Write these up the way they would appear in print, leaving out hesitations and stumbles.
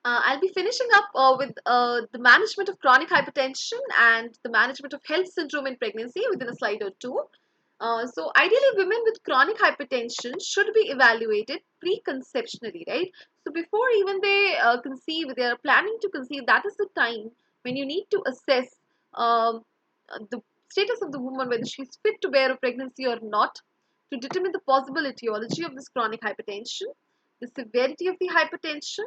I'll be finishing up with the management of chronic hypertension and the management of HELLP syndrome in pregnancy within a slide or two. So ideally, women with chronic hypertension should be evaluated preconceptionally, right? So before even they conceive, they are planning to conceive, that is the time when you need to assess the status of the woman, whether she is fit to bear a pregnancy or not, to determine the possible etiology of this chronic hypertension, the severity of the hypertension,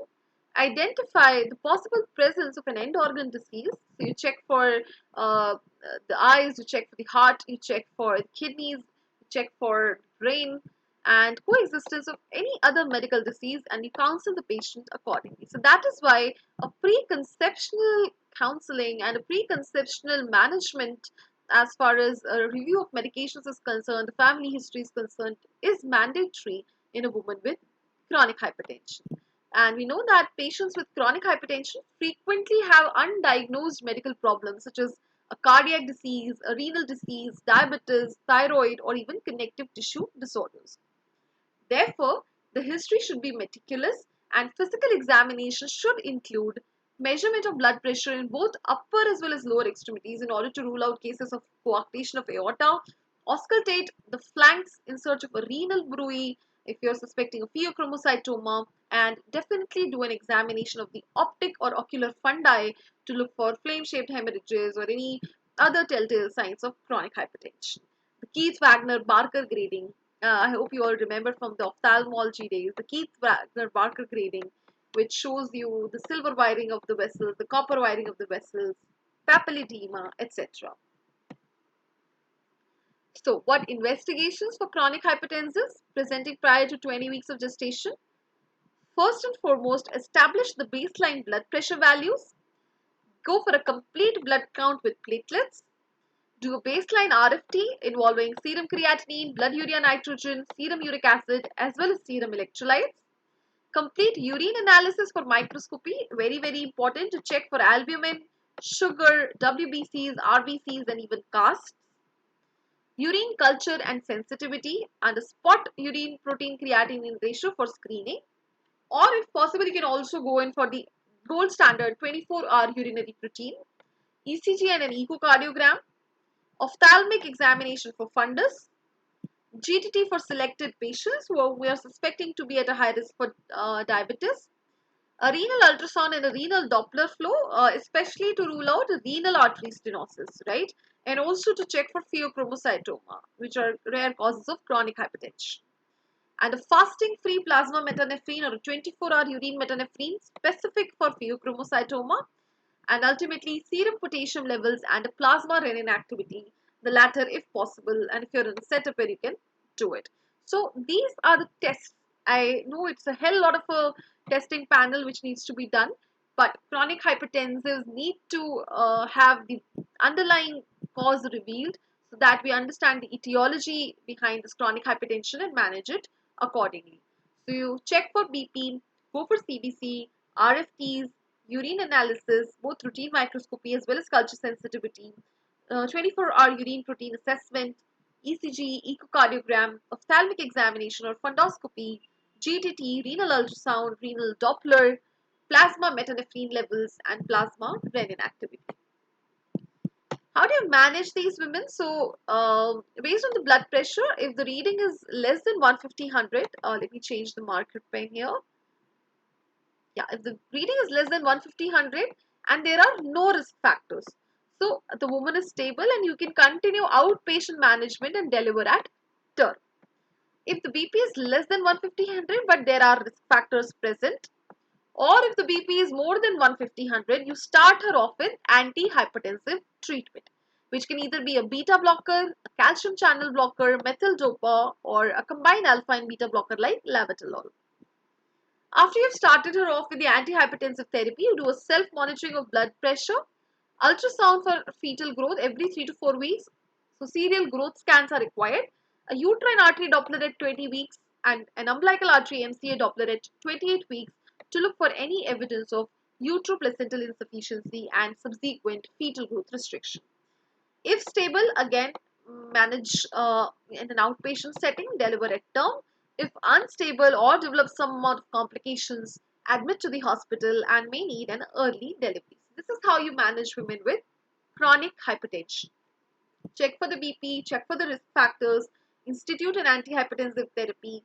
identify the possible presence of an end organ disease. So you check for the eyes, you check for the heart, you check for the kidneys, you check for brain, and coexistence of any other medical disease, and you counsel the patient accordingly. So that is why a preconceptional counseling and a preconceptional management as far as a review of medications is concerned, the family history is concerned, is mandatory in a woman with chronic hypertension. And we know that patients with chronic hypertension frequently have undiagnosed medical problems such as a cardiac disease, a renal disease, diabetes, thyroid, or even connective tissue disorders. Therefore, the history should be meticulous and physical examination should include measurement of blood pressure in both upper as well as lower extremities in order to rule out cases of coarctation of aorta, auscultate the flanks in search of a renal bruit if you're suspecting a pheochromocytoma, and definitely do an examination of the optic or ocular fundi to look for flame-shaped hemorrhages or any other telltale signs of chronic hypertension. The Keith-Wagner-Barker grading, I hope you all remember from the ophthalmology days, the Keith-Wagner-Barker grading, which shows you the silver wiring of the vessels, the copper wiring of the vessels, papilledema, etc. So, what investigations for chronic hypertensives presenting prior to 20 weeks of gestation? First and foremost, establish the baseline blood pressure values. Go for a complete blood count with platelets. Do a baseline RFT involving serum creatinine, blood urea nitrogen, serum uric acid, as well as serum electrolytes. Complete urine analysis for microscopy, very, very important to check for albumin, sugar, WBCs, RBCs, and even casts. Urine culture and sensitivity, and a spot urine protein creatinine ratio for screening. Or if possible, you can also go in for the gold standard 24-hour urinary protein, ECG and an echocardiogram, ophthalmic examination for fundus, GTT for selected patients who we are suspecting to be at a high risk for diabetes, a renal ultrasound and a renal Doppler flow, especially to rule out renal artery stenosis, right? And also to check for pheochromocytoma, which are rare causes of chronic hypertension. And a fasting-free plasma metanephrine or a 24-hour urine metanephrine specific for pheochromocytoma, and ultimately serum potassium levels and a plasma renin activity, the latter if possible, and if you're in a setup where you can do it. So these are the tests. I know it's a hell lot of a testing panel which needs to be done, but chronic hypertensives need to have the underlying cause revealed so that we understand the etiology behind this chronic hypertension and manage it accordingly. So you check for BP, go for CBC, RFTs, urine analysis, both routine microscopy as well as culture sensitivity, 24-hour urine protein assessment, ECG, echocardiogram, ophthalmic examination or fundoscopy, GTT, renal ultrasound, renal Doppler, plasma metanephrine levels, and plasma renin activity. How do you manage these women? So, based on the blood pressure, if the reading is less than 150/100, let me change the marker pen here. Yeah, if the reading is less than 150/100 and there are no risk factors, so the woman is stable and you can continue outpatient management and deliver at term. If the BP is less than 150/100 but there are risk factors present, or if the BP is more than 150/100, you start her off with antihypertensive treatment, which can either be a beta blocker, a calcium channel blocker, methyl dopa, or a combined alpha and beta blocker like labetalol. After you've started her off with the antihypertensive therapy, you do a self-monitoring of blood pressure, ultrasound for fetal growth every 3 to 4 weeks. So serial growth scans are required. A uterine artery Doppler at 20 weeks and an umbilical artery MCA Doppler at 28 weeks to look for any evidence of uteroplacental insufficiency and subsequent fetal growth restriction. If stable, again manage in an outpatient setting, deliver at term. If unstable or develop some amount of complications, admit to the hospital, and may need an early delivery. This is how you manage women with chronic hypertension. Check for the BP, check for the risk factors, institute an antihypertensive therapy,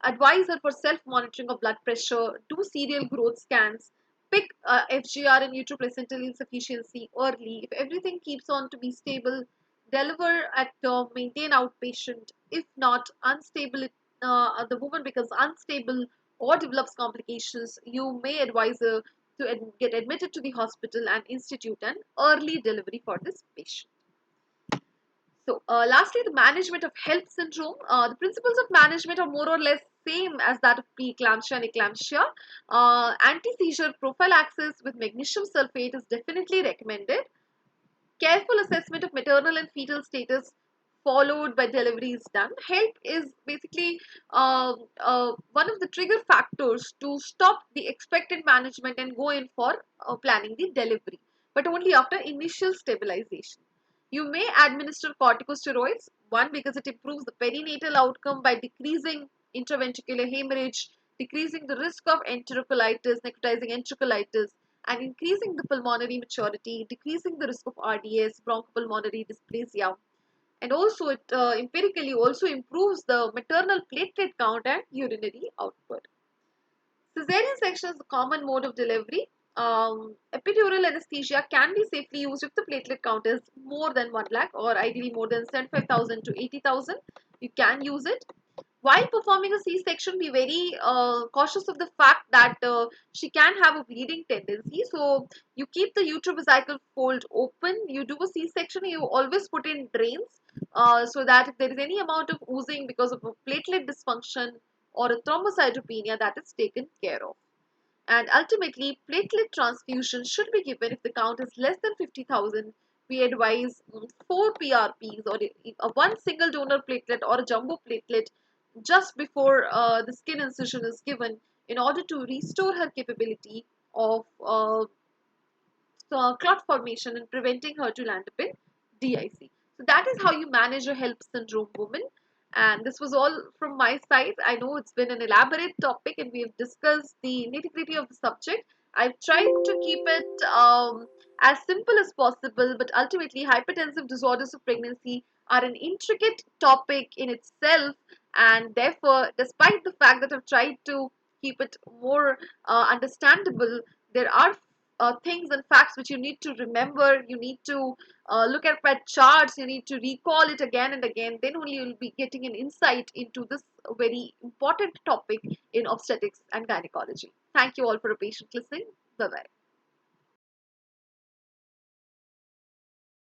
advise her for self-monitoring of blood pressure, do serial growth scans, pick FGR and uteroplacental insufficiency early. If everything keeps on to be stable, deliver at term, maintain outpatient. If not, unstable, the woman becomes unstable or develops complications, you may advise her to get admitted to the hospital and institute an early delivery for this patient. So, lastly, the management of HELLP syndrome. The principles of management are more or less same as that of preeclampsia and eclampsia. Anti-seizure prophylaxis with magnesium sulfate is definitely recommended. Careful assessment of maternal and fetal status followed by delivery is done. HELP is basically one of the trigger factors to stop the expected management and go in for planning the delivery, but only after initial stabilization. You may administer corticosteroids, one because it improves the perinatal outcome by decreasing intraventricular hemorrhage, decreasing the risk of enterocolitis, necrotizing enterocolitis, and increasing the pulmonary maturity, decreasing the risk of RDS, bronchopulmonary dysplasia. And also it empirically also improves the maternal platelet count and urinary output. Cesarean section is the common mode of delivery. Epidural anesthesia can be safely used if the platelet count is more than 1 lakh or ideally more than 75,000 to 80,000. You can use it. While performing a C-section, be very cautious of the fact that she can have a bleeding tendency. So you keep the uterovesical fold open. You do a C-section, you always put in drains so that if there is any amount of oozing because of a platelet dysfunction or a thrombocytopenia, that is taken care of. And ultimately, platelet transfusion should be given if the count is less than 50,000. We advise 4 PRPs or one single donor platelet or a jumbo platelet just before the skin incision is given in order to restore her capability of clot formation and preventing her to land up in DIC. So that is how you manage a HELLP syndrome woman. And this was all from my side. I know it's been an elaborate topic and we've discussed the nitty-gritty of the subject. I've tried to keep it as simple as possible, but ultimately hypertensive disorders of pregnancy are an intricate topic in itself, and therefore, despite the fact that I've tried to keep it more understandable, there are things and facts which you need to remember. You need to look at charts, you need to recall it again and again. Then only you'll be getting an insight into this very important topic in obstetrics and gynecology. Thank you all for a patient listening. Bye bye.